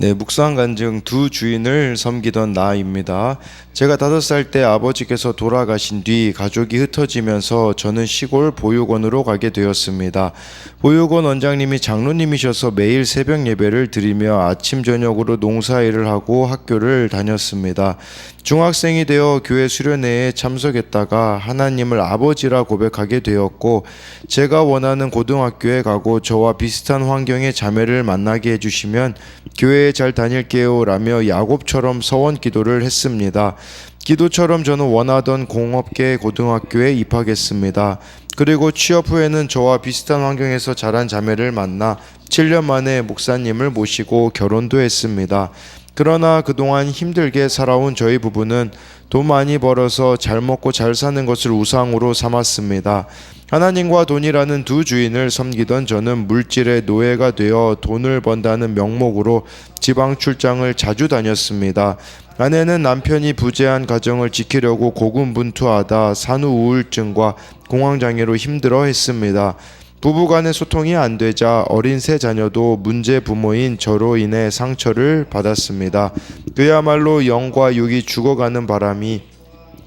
네, 묵상 간증 두 주인을 섬기던 나입니다. 제가 5살 때 아버지께서 돌아가신 뒤 가족이 흩어지면서 저는 시골 보육원으로 가게 되었습니다. 보육원 원장님이 장로님이셔서 매일 새벽 예배를 드리며 아침 저녁으로 농사일을 하고 학교를 다녔습니다. 중학생이 되어 교회 수련회에 참석했다가 하나님을 아버지라 고백하게 되었고, 제가 원하는 고등학교에 가고 저와 비슷한 환경의 자매를 만나게 해주시면 교회에 잘 다닐게요 라며 야곱처럼 서원 기도를 했습니다. 기도처럼 저는 원하던 공업계 고등학교에 입학했습니다. 그리고 취업 후에는 저와 비슷한 환경에서 자란 자매를 만나 7년 만에 목사님을 모시고 결혼도 했습니다. 그러나 그동안 힘들게 살아온 저희 부부는 돈 많이 벌어서 잘 먹고 잘 사는 것을 우상으로 삼았습니다. 하나님과 돈이라는 두 주인을 섬기던 저는 물질의 노예가 되어 돈을 번다는 명목으로 지방 출장을 자주 다녔습니다. 아내는 남편이 부재한 가정을 지키려고 고군분투하다 산후 우울증과 공황장애로 힘들어했습니다. 부부간의 소통이 안 되자 어린 세 자녀도 문제 부모인 저로 인해 상처를 받았습니다. 그야말로 영과 육이 죽어가는 바람이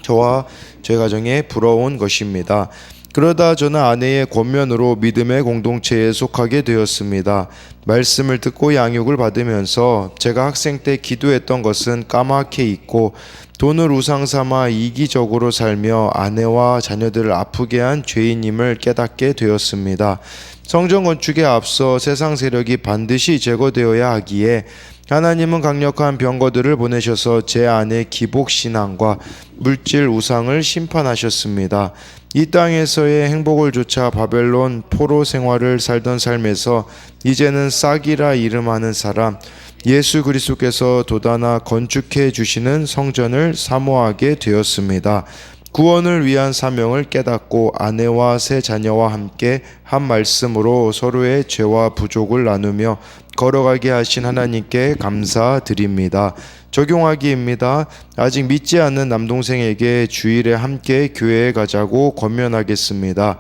저와 제 가정에 불어온 것입니다. 그러다 저는 아내의 권면으로 믿음의 공동체에 속하게 되었습니다. 말씀을 듣고 양육을 받으면서 제가 학생 때 기도했던 것은 까맣게 잊고 돈을 우상 삼아 이기적으로 살며 아내와 자녀들을 아프게 한 죄인임을 깨닫게 되었습니다. 성전 건축에 앞서 세상 세력이 반드시 제거되어야 하기에 하나님은 강력한 병거들을 보내셔서 제 안의 기복신앙과 물질 우상을 심판하셨습니다. 이 땅에서의 행복을 좇아 바벨론 포로 생활을 살던 삶에서 이제는 싹이라 이름하는 사람 예수 그리스도께서 돋아나 건축해 주시는 성전을 사모하게 되었습니다. 구원을 위한 사명을 깨닫고 아내와 세 자녀와 함께 한 말씀으로 서로의 죄와 부족을 나누며 걸어가게 하신 하나님께 감사드립니다. 적용하기입니다. 아직 믿지 않는 남동생에게 주일에 함께 교회에 가자고 권면하겠습니다.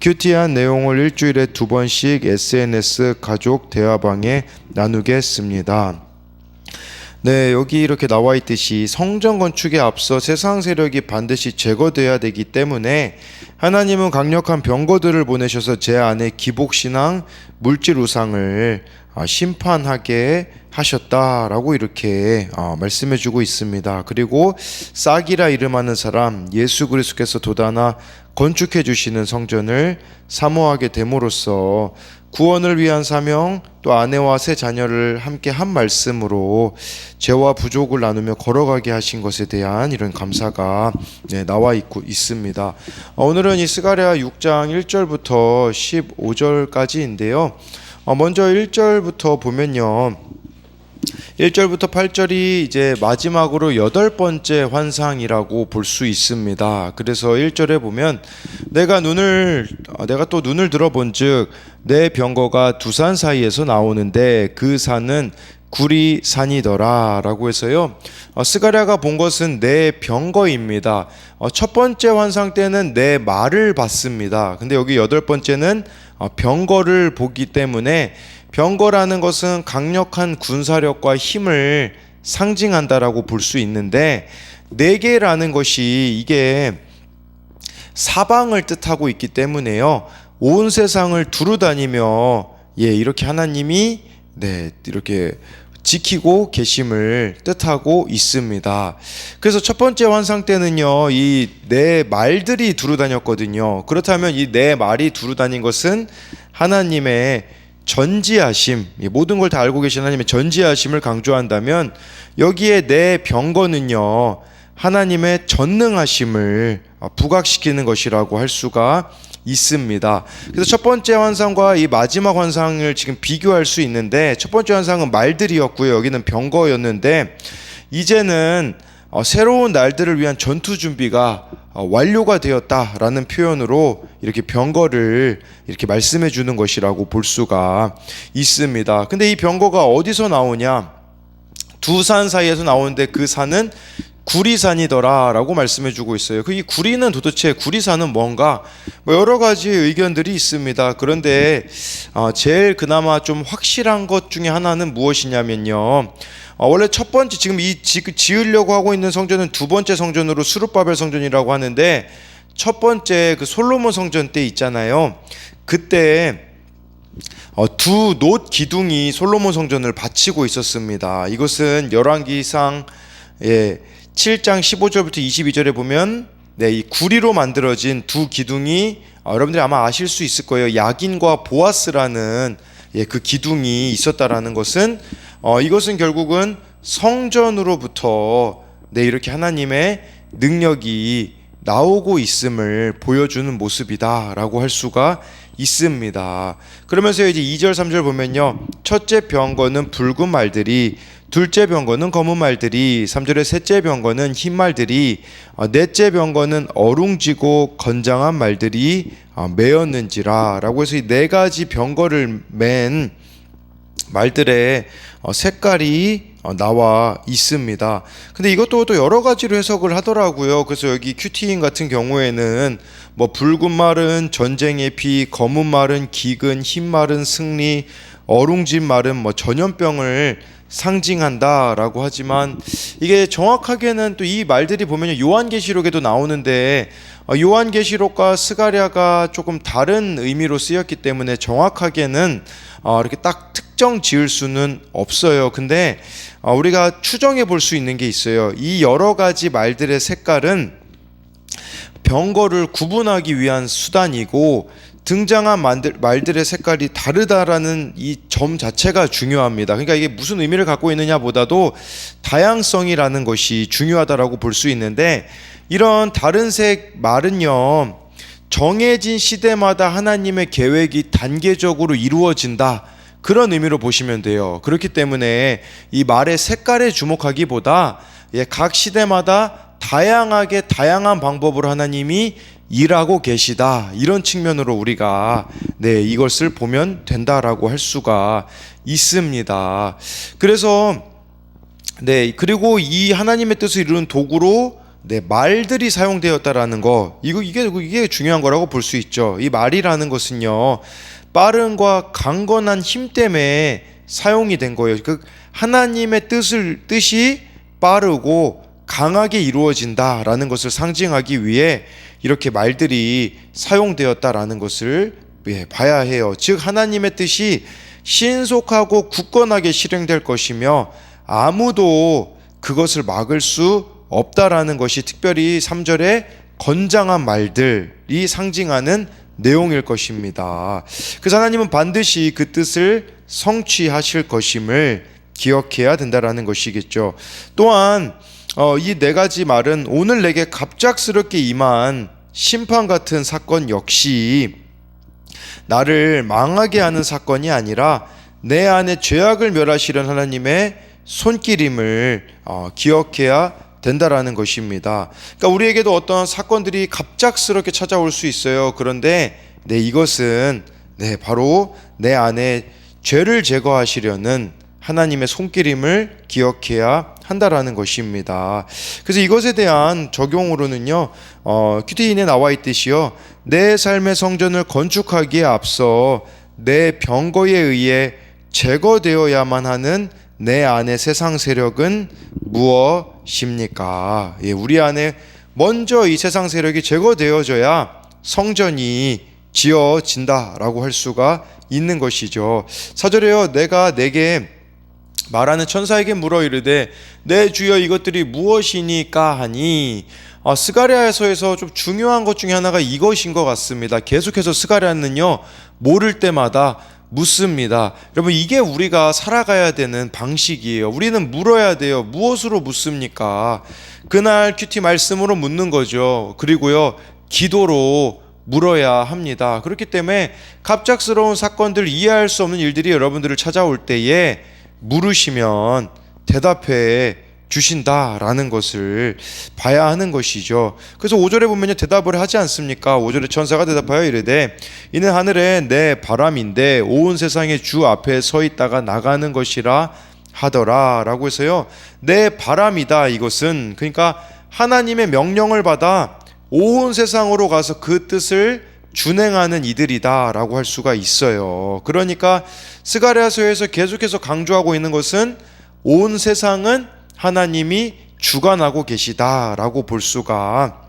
큐티한 내용을 일주일에 2번씩 SNS 가족 대화방에 나누겠습니다. 네, 여기 이렇게 나와 있듯이 성전 건축에 앞서 세상 세력이 반드시 제거돼야 되기 때문에 하나님은 강력한 병거들을 보내셔서 제 안에 기복신앙, 물질 우상을 심판하게 하셨다라고 이렇게 말씀해 주고 있습니다. 그리고 싹이라 이름하는 사람 예수 그리스도께서 돋아나 건축해 주시는 성전을 사모하게 됨으로써 구원을 위한 사명, 또 아내와 세 자녀를 함께 한 말씀으로 죄와 부족을 나누며 걸어가게 하신 것에 대한 이런 감사가 나와 있습니다. 오늘은 이 스가랴 6장 1절부터 15절까지인데요. 먼저 1절부터 보면요. 1절부터 8절이 이제 마지막으로 8번째 환상이라고 볼 수 있습니다. 그래서 1절에 보면 내가 또 눈을 들어본즉 내 병거가 두 산 사이에서 나오는데 그 산은 구리산이더라 라고 해서요. 스가랴가 본 것은 내 병거입니다. 첫 번째 환상 때는 내 말을 봤습니다. 근데 여기 8번째는 병거를 보기 때문에 병거라는 것은 강력한 군사력과 힘을 상징한다라고 볼 수 있는데 네개라는 것이 이게 사방을 뜻하고 있기 때문에요. 온 세상을 두루다니며 이렇게 하나님이 이렇게 지키고 계심을 뜻하고 있습니다. 그래서 첫 번째 환상 때는요, 이 네 말들이 두루다녔거든요. 그렇다면 이 네 말이 두루다닌 것은 하나님의 전지하심, 모든 걸 다 알고 계신 하나님의 전지하심을 강조한다면 여기에 내 병거는요 하나님의 전능하심을 부각시키는 것이라고 할 수가 있습니다. 그래서 첫 번째 환상과 이 마지막 환상을 지금 비교할 수 있는데 첫 번째 환상은 말들이었고요, 여기는 병거였는데 이제는 새로운 날들을 위한 전투 준비가 완료가 되었다라는 표현으로 이렇게 병거를 이렇게 말씀해 주는 것이라고 볼 수가 있습니다. 근데 이 병거가 어디서 나오냐? 두 산 사이에서 나오는데 그 산은 구리산이더라라고 말씀해주고 있어요. 이 구리는 도대체 구리산은 뭔가 뭐 여러 가지 의견들이 있습니다. 그런데 제일 그나마 좀 확실한 것 중에 하나는 무엇이냐면요. 원래 첫 번째 지금 지으려고 하고 있는 성전은 두 번째 성전으로 수룹바벨 성전이라고 하는데 첫 번째 그 솔로몬 성전 때 있잖아요. 그때 두 놋 기둥이 솔로몬 성전을 받치고 있었습니다. 이것은 열왕기상 7장 15절부터 22절에 보면 이 구리로 만들어진 두 기둥이 여러분들이 아마 아실 수 있을 거예요. 야긴과 보아스라는 그 기둥이 있었다라는 것은 이것은 결국은 성전으로부터 이렇게 하나님의 능력이 나오고 있음을 보여주는 모습이다라고 할 수가 있습니다. 그러면서 이제 2절 3절 보면요. 첫째 병거는 붉은 말들이, 둘째 병거는 검은 말들이, 3절에 셋째 병거는 흰 말들이, 넷째 병거는 어룽지고 건장한 말들이 매었는지라 라고 해서 이 네 가지 병거를 맨 말들의 색깔이 나와 있습니다. 근데 이것도 또 여러 가지로 해석을 하더라고요. 그래서 여기 큐티인 같은 경우에는 뭐 붉은 말은 전쟁의 피, 검은 말은 기근, 흰 말은 승리, 어룽진 말은 뭐 전염병을 상징한다라고 하지만 이게 정확하게는 또 이 말들이 보면 요한계시록에도 나오는데 요한계시록과 스가랴가 조금 다른 의미로 쓰였기 때문에 정확하게는 이렇게 딱 특정 지을 수는 없어요. 근데 우리가 추정해 볼 수 있는 게 있어요. 이 여러 가지 말들의 색깔은 병거를 구분하기 위한 수단이고 등장한 말들의 색깔이 다르다라는 이 점 자체가 중요합니다. 그러니까 이게 무슨 의미를 갖고 있느냐보다도 다양성이라는 것이 중요하다라고 볼 수 있는데 이런 다른 색 말은요. 정해진 시대마다 하나님의 계획이 단계적으로 이루어진다. 그런 의미로 보시면 돼요. 그렇기 때문에 이 말의 색깔에 주목하기보다 각 시대마다 다양한 방법으로 하나님이 일하고 계시다. 이런 측면으로 우리가 이것을 보면 된다라고 할 수가 있습니다. 그래서 그리고 이 하나님의 뜻을 이루는 도구로 말들이 사용되었다라는 거 이게 중요한 거라고 볼 수 있죠. 이 말이라는 것은요. 빠른과 강건한 힘 때문에 사용이 된 거예요. 그 하나님의 뜻이 빠르고 강하게 이루어진다라는 것을 상징하기 위해 이렇게 말들이 사용되었다라는 것을 봐야 해요. 즉 하나님의 뜻이 신속하고 굳건하게 실행될 것이며 아무도 그것을 막을 수 없다라는 것이 특별히 3절에 건장한 말들이 상징하는 내용일 것입니다. 그래서 하나님은 반드시 그 뜻을 성취하실 것임을 기억해야 된다라는 것이겠죠. 또한 이 네 가지 말은 오늘 내게 갑작스럽게 임한 심판 같은 사건 역시 나를 망하게 하는 사건이 아니라 내 안에 죄악을 멸하시려는 하나님의 손길임을 기억해야 된다라는 것입니다. 그러니까 우리에게도 어떤 사건들이 갑작스럽게 찾아올 수 있어요. 그런데 이것은 바로 내 안에 죄를 제거하시려는 하나님의 손길임을 기억해야 한다라는 것입니다. 그래서 이것에 대한 적용으로는요, 큐티인에 나와 있듯이요, 내 삶의 성전을 건축하기에 앞서 내 병거에 의해 제거되어야만 하는 내 안의 세상 세력은 무엇입니까? 우리 안에 먼저 이 세상 세력이 제거되어져야 성전이 지어진다라고 할 수가 있는 것이죠. 4절에요, 내가 내게 말하는 천사에게 물어 이르되 내 주여 이것들이 무엇이니까 하니 스가랴에서에서 좀 중요한 것 중에 하나가 이것인 것 같습니다. 계속해서 스가랴는요 모를 때마다 묻습니다. 여러분 이게 우리가 살아가야 되는 방식이에요. 우리는 물어야 돼요. 무엇으로 묻습니까? 그날 큐티 말씀으로 묻는 거죠. 그리고요 기도로 물어야 합니다. 그렇기 때문에 갑작스러운 사건들, 이해할 수 없는 일들이 여러분들을 찾아올 때에 물으시면 대답해 주신다라는 것을 봐야 하는 것이죠. 그래서 5절에 보면요 대답을 하지 않습니까? 5절에 천사가 대답하여 이르되 이는 하늘에 내 바람인데 온 세상의 주 앞에 서 있다가 나가는 것이라 하더라라고 해서요. 내 바람이다 이것은. 그러니까 하나님의 명령을 받아 온 세상으로 가서 그 뜻을 준행하는 이들이다라고 할 수가 있어요. 그러니까 스가랴서에서 계속해서 강조하고 있는 것은 온 세상은 하나님이 주관하고 계시다라고 볼 수가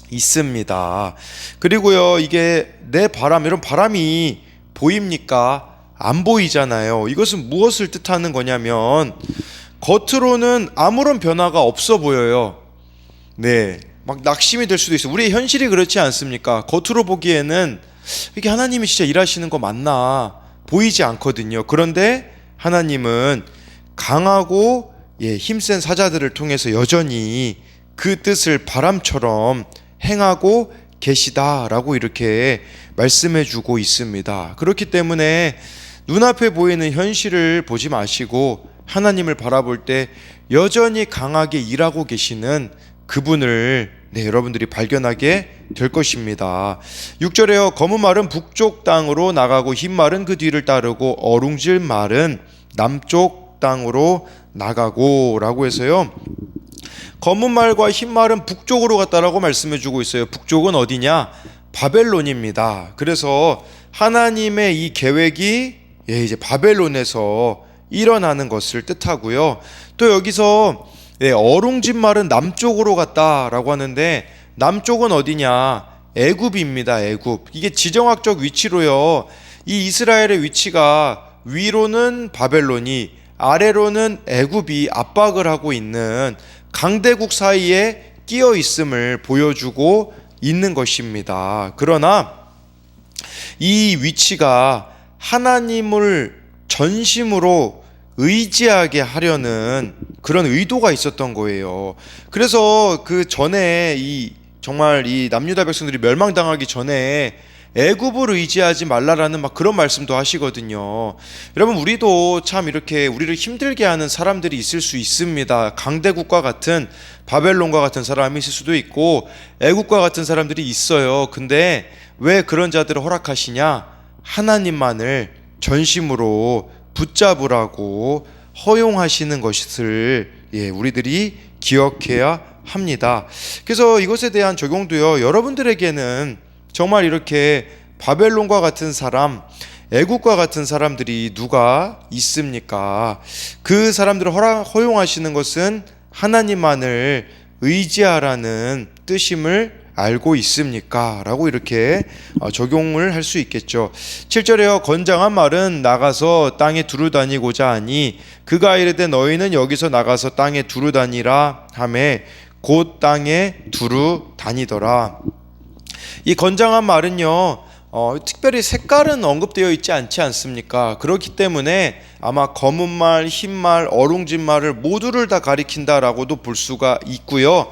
있습니다. 그리고요, 이게 내 바람, 이런 바람이 보입니까? 안 보이잖아요. 이것은 무엇을 뜻하는 거냐면 겉으로는 아무런 변화가 없어 보여요. 네, 막 낙심이 될 수도 있어요. 우리의 현실이 그렇지 않습니까? 겉으로 보기에는 이게 하나님이 진짜 일하시는 거 맞나 보이지 않거든요. 그런데 하나님은 강하고 힘센 사자들을 통해서 여전히 그 뜻을 바람처럼 행하고 계시다라고 이렇게 말씀해 주고 있습니다. 그렇기 때문에 눈앞에 보이는 현실을 보지 마시고 하나님을 바라볼 때 여전히 강하게 일하고 계시는 그분을 여러분들이 발견하게 될 것입니다. 6절에요. 검은 말은 북쪽 땅으로 나가고 흰 말은 그 뒤를 따르고 어룽질 말은 남쪽 땅으로 나가고 라고 해서요. 검은 말과 흰 말은 북쪽으로 갔다라고 말씀해 주고 있어요. 북쪽은 어디냐? 바벨론입니다. 그래서 하나님의 이 계획이 이제 바벨론에서 일어나는 것을 뜻하고요. 또 여기서 어룽진 말은 남쪽으로 갔다라고 하는데 남쪽은 어디냐? 애굽입니다. 애굽. 이게 지정학적 위치로요. 이 이스라엘의 위치가 위로는 바벨론이 아래로는 애굽이 압박을 하고 있는 강대국 사이에 끼어 있음을 보여주고 있는 것입니다. 그러나 이 위치가 하나님을 전심으로 의지하게 하려는 그런 의도가 있었던 거예요. 그래서 그 전에 정말 이 남유다 백성들이 멸망당하기 전에 애굽을 의지하지 말라라는 막 그런 말씀도 하시거든요. 여러분, 우리도 참 이렇게 우리를 힘들게 하는 사람들이 있을 수 있습니다. 강대국과 같은 바벨론과 같은 사람이 있을 수도 있고 애굽과 같은 사람들이 있어요. 근데 왜 그런 자들을 허락하시냐? 하나님만을 전심으로 붙잡으라고 허용하시는 것을 우리들이 기억해야 합니다. 그래서 이것에 대한 적용도요, 여러분들에게는 정말 이렇게 바벨론과 같은 사람, 애국과 같은 사람들이 누가 있습니까? 그 사람들을 허용하시는 것은 하나님만을 의지하라는 뜻임을 알고 있습니까? 라고 이렇게 적용을 할 수 있겠죠. 7절에요. 건장한 말은 나가서 땅에 두루 다니고자 하니 그가 이르되 너희는 여기서 나가서 땅에 두루 다니라 하매 곧 땅에 두루 다니더라. 이 건장한 말은요, 특별히 색깔은 언급되어 있지 않지 않습니까? 그렇기 때문에 아마 검은 말, 흰 말, 어룽진 말을 모두를 다 가리킨다라고도 볼 수가 있고요.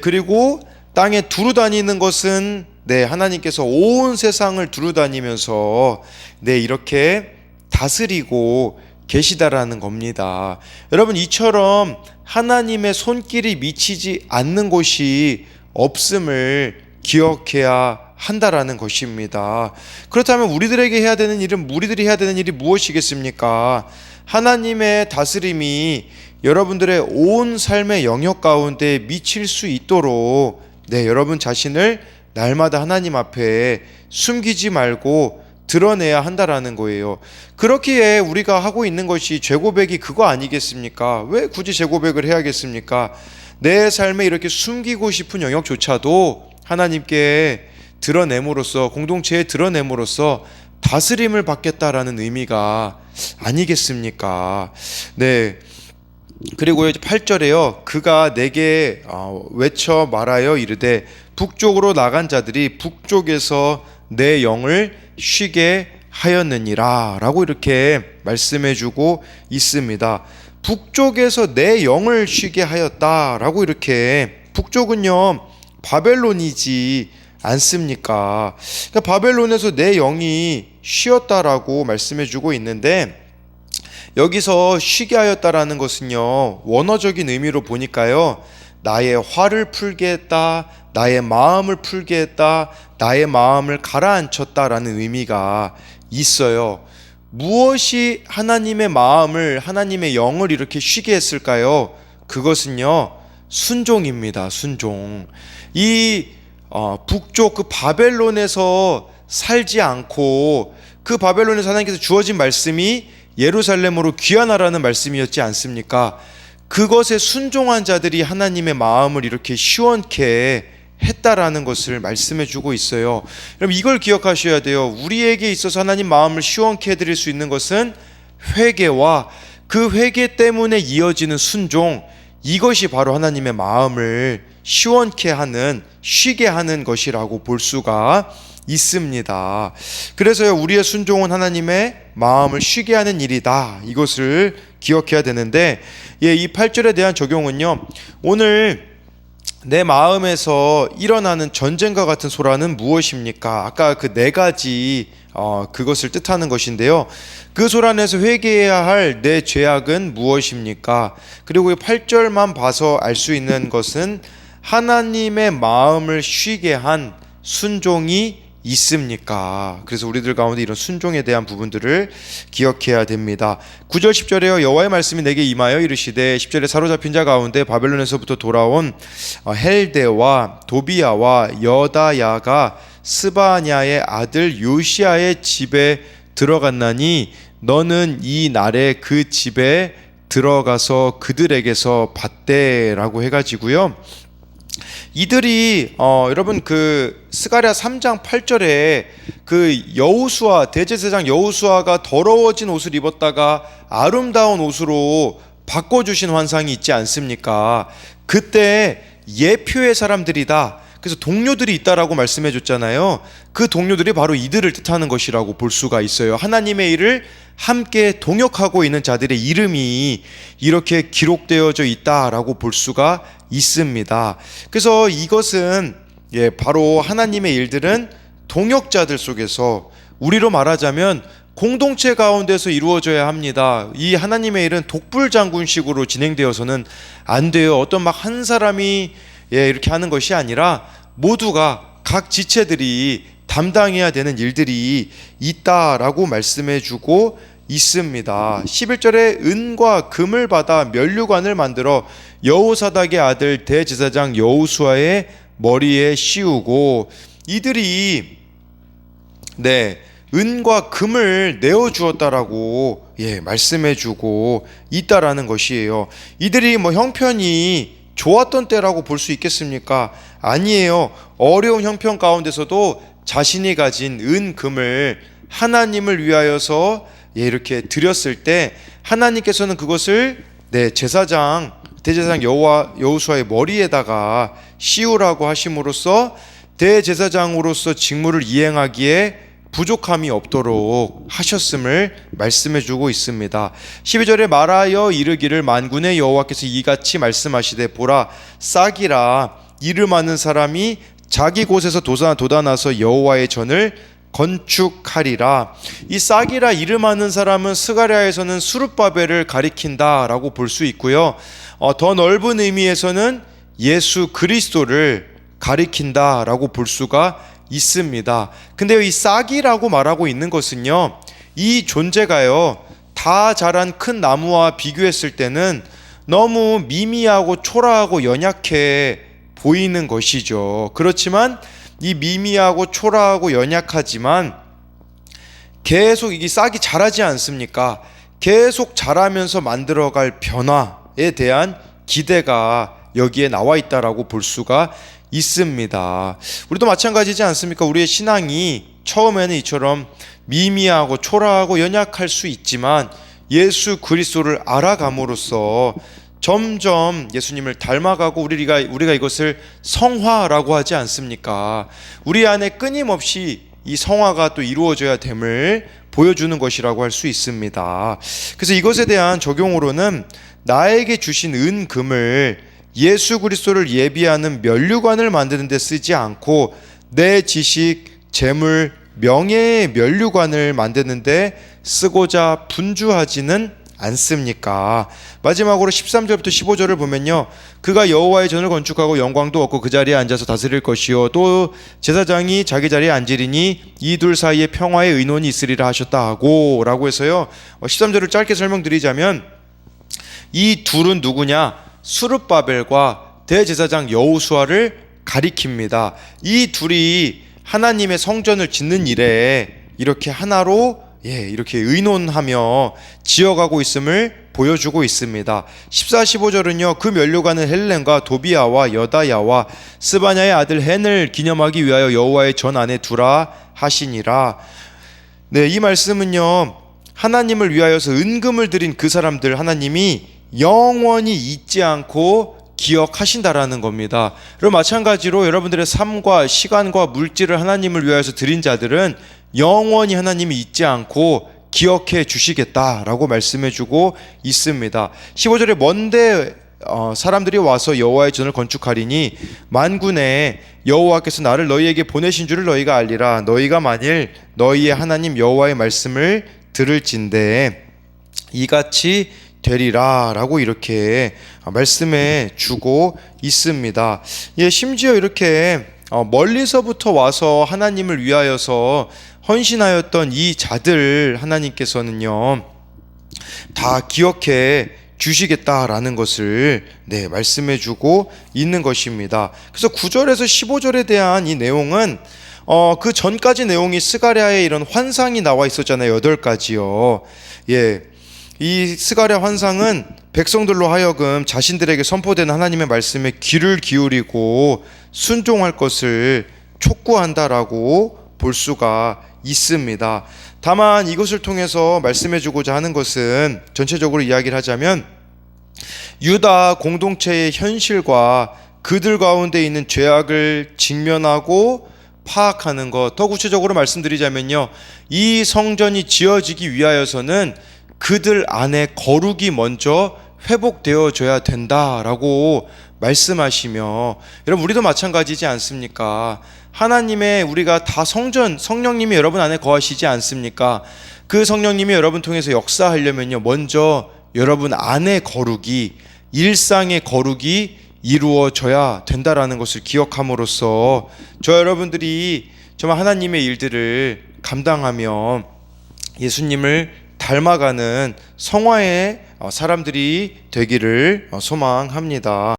그리고 땅에 두루 다니는 것은 하나님께서 온 세상을 두루 다니면서 이렇게 다스리고 계시다라는 겁니다. 여러분, 이처럼 하나님의 손길이 미치지 않는 곳이 없음을 기억해야 한다라는 것입니다. 그렇다면 우리들이 해야 되는 일이 무엇이겠습니까? 하나님의 다스림이 여러분들의 온 삶의 영역 가운데 미칠 수 있도록 여러분 자신을 날마다 하나님 앞에 숨기지 말고 드러내야 한다라는 거예요. 그렇기에 우리가 하고 있는 것이 죄고백이 그거 아니겠습니까? 왜 굳이 죄고백을 해야겠습니까? 내 삶에 이렇게 숨기고 싶은 영역조차도 하나님께 드러냄으로써, 공동체에 드러냄으로써 다스림을 받겠다라는 의미가 아니겠습니까? 그리고 이제 8절에요. 그가 내게 외쳐 말하여 이르되 북쪽으로 나간 자들이 북쪽에서 내 영을 쉬게 하였느니라 라고 이렇게 말씀해 주고 있습니다. 북쪽에서 내 영을 쉬게 하였다라고 이렇게, 북쪽은요 바벨론이지 않습니까? 그러니까 바벨론에서 내 영이 쉬었다라고 말씀해 주고 있는데, 여기서 쉬게 하였다라는 것은요 원어적인 의미로 보니까요 나의 화를 풀게 했다, 나의 마음을 풀게 했다, 나의 마음을 가라앉혔다라는 의미가 있어요. 무엇이 하나님의 마음을, 하나님의 영을 이렇게 쉬게 했을까요? 그것은요, 순종입니다. 순종. 이 북쪽 그 바벨론에서 살지 않고, 그 바벨론에서 하나님께서 주어진 말씀이 예루살렘으로 귀환하라는 말씀이었지 않습니까? 그것에 순종한 자들이 하나님의 마음을 이렇게 시원케 했다라는 것을 말씀해 주고 있어요. 여러분, 이걸 기억하셔야 돼요. 우리에게 있어서 하나님 마음을 시원케 해드릴 수 있는 것은 회개와 그 회개 때문에 이어지는 순종, 이것이 바로 하나님의 마음을 시원케 하는, 쉬게 하는 것이라고 볼 수가 있습니다. 그래서요, 우리의 순종은 하나님의 마음을 쉬게 하는 일이다, 이것을 기억해야 되는데, 이 8절에 대한 적용은요, 오늘 내 마음에서 일어나는 전쟁과 같은 소란은 무엇입니까? 아까 그 네 가지 그것을 뜻하는 것인데요, 그 소란에서 회개해야 할 내 죄악은 무엇입니까? 그리고 8절만 봐서 알 수 있는 것은 하나님의 마음을 쉬게 한 순종이 있습니까? 그래서 우리들 가운데 이런 순종에 대한 부분들을 기억해야 됩니다. 9절 10절에요, 여호와의 말씀이 내게 임하여 이르시되, 10절에 사로잡힌 자 가운데 바벨론에서부터 돌아온 헬데와 도비야와 여다야가 스바냐의 아들 요시야의 집에 들어갔나니 너는 이 날에 그 집에 들어가서 그들에게서 받되라고 해가지고요, 이들이 여러분 그 스가랴 3장 8절에 그 여호수아, 대제사장 여호수아가 더러워진 옷을 입었다가 아름다운 옷으로 바꿔주신 환상이 있지 않습니까? 그때 예표의 사람들이다, 그래서 동료들이 있다라고 말씀해 줬잖아요. 그 동료들이 바로 이들을 뜻하는 것이라고 볼 수가 있어요. 하나님의 일을 함께 동역하고 있는 자들의 이름이 이렇게 기록되어져 있다라고 볼 수가 있습니다. 그래서 이것은 바로 하나님의 일들은 동역자들 속에서, 우리로 말하자면 공동체 가운데서 이루어져야 합니다. 이 하나님의 일은 독불장군식으로 진행되어서는 안 돼요. 어떤 막 한 사람이 이렇게 하는 것이 아니라 모두가, 각 지체들이 담당해야 되는 일들이 있다라고 말씀해 주고 있습니다. 11절에 은과 금을 받아 면류관을 만들어 여호사닥의 아들 대제사장 여호수아의 머리에 씌우고, 이들이 은과 금을 내어 주었다라고 말씀해 주고 있다라는 것이에요. 이들이 형편이 좋았던 때라고 볼 수 있겠습니까? 아니에요. 어려운 형편 가운데서도 자신이 가진 은, 금을 하나님을 위하여서 이렇게 드렸을 때 하나님께서는 그것을 대제사장 여호수아의 머리에다가 씌우라고 하심으로써 대제사장으로서 직무를 이행하기에 부족함이 없도록 하셨음을 말씀해 주고 있습니다. 12절에 말하여 이르기를, 만군의 여호와께서 이같이 말씀하시되, 보라, 싹이라 이름 아는 사람이 자기 곳에서 돋아나서 여호와의 전을 건축하리라. 이 싹이라 이름 아는 사람은 스가랴에서는 스룹바벨을 가리킨다라고 볼 수 있고요, 더 넓은 의미에서는 예수 그리스도를 가리킨다라고 볼 수가 있습니다. 근데 이 싹이라고 말하고 있는 것은요, 이 존재가요, 다 자란 큰 나무와 비교했을 때는 너무 미미하고 초라하고 연약해 보이는 것이죠. 그렇지만 이 미미하고 초라하고 연약하지만 계속 이 싹이 자라지 않습니까? 계속 자라면서 만들어갈 변화에 대한 기대가 여기에 나와 있다라고 볼 수가 있습니다. 우리도 마찬가지지 않습니까? 우리의 신앙이 처음에는 이처럼 미미하고 초라하고 연약할 수 있지만 예수 그리스도를 알아감으로써 점점 예수님을 닮아가고 우리가 이것을 성화라고 하지 않습니까? 우리 안에 끊임없이 이 성화가 또 이루어져야 됨을 보여주는 것이라고 할 수 있습니다. 그래서 이것에 대한 적용으로는 나에게 주신 은, 금을 예수 그리스도를 예비하는 면류관을 만드는 데 쓰지 않고 내 지식, 재물, 명예의 면류관을 만드는 데 쓰고자 분주하지는 않습니까? 마지막으로 13절부터 15절을 보면요, 그가 여호와의 전을 건축하고 영광도 얻고 그 자리에 앉아서 다스릴 것이요 또 제사장이 자기 자리에 앉으리니 이 둘 사이에 평화의 의논이 있으리라 하셨다 하고 라고 해서요, 13절을 짧게 설명드리자면 이 둘은 누구냐? 수룹바벨과 대제사장 여호수아를 가리킵니다. 이 둘이 하나님의 성전을 짓는 일에 이렇게 하나로 이렇게 의논하며 지어가고 있음을 보여주고 있습니다. 14, 15절은요, 그 면류관은 헬렌과 도비아와 여다야와 스바냐의 아들 헨을 기념하기 위하여 여호와의 전 안에 두라 하시니라. 네, 이 말씀은요, 하나님을 위하여서 은금을 드린 그 사람들 하나님이 영원히 잊지 않고 기억하신다라는 겁니다. 그리고 마찬가지로 여러분들의 삶과 시간과 물질을 하나님을 위하여서 드린 자들은 영원히 하나님이 잊지 않고 기억해 주시겠다라고 말씀해주고 있습니다. 15절에 먼데 사람들이 와서 여호와의 전을 건축하리니 만군의 여호와께서 나를 너희에게 보내신 줄을 너희가 알리라. 너희가 만일 너희의 하나님 여호와의 말씀을 들을진대 이같이 되리라 라고 이렇게 말씀해 주고 있습니다. 심지어 이렇게 멀리서부터 와서 하나님을 위하여서 헌신하였던 이 자들 하나님께서는요 다 기억해 주시겠다라는 것을 말씀해 주고 있는 것입니다. 그래서 9절에서 15절에 대한 이 내용은 그 전까지 내용이 스가랴의 이런 환상이 나와 있었잖아요. 8가지요. 이 스가랴 환상은 백성들로 하여금 자신들에게 선포되는 하나님의 말씀에 귀를 기울이고 순종할 것을 촉구한다라고 볼 수가 있습니다. 다만 이것을 통해서 말씀해주고자 하는 것은 전체적으로 이야기를 하자면 유다 공동체의 현실과 그들 가운데 있는 죄악을 직면하고 파악하는 것. 더 구체적으로 말씀드리자면요, 이 성전이 지어지기 위하여서는 그들 안에 거룩이 먼저 회복되어져야 된다라고 말씀하시며, 여러분 우리도 마찬가지지 않습니까? 하나님의 우리가 다 성령님이 여러분 안에 거하시지 않습니까? 그 성령님이 여러분 통해서 역사하려면요, 먼저 여러분 안에 거룩이, 일상의 거룩이 이루어져야 된다라는 것을 기억함으로써 저 여러분들이 정말 하나님의 일들을 감당하며 예수님을 닮아가는 성화의 사람들이 되기를 소망합니다.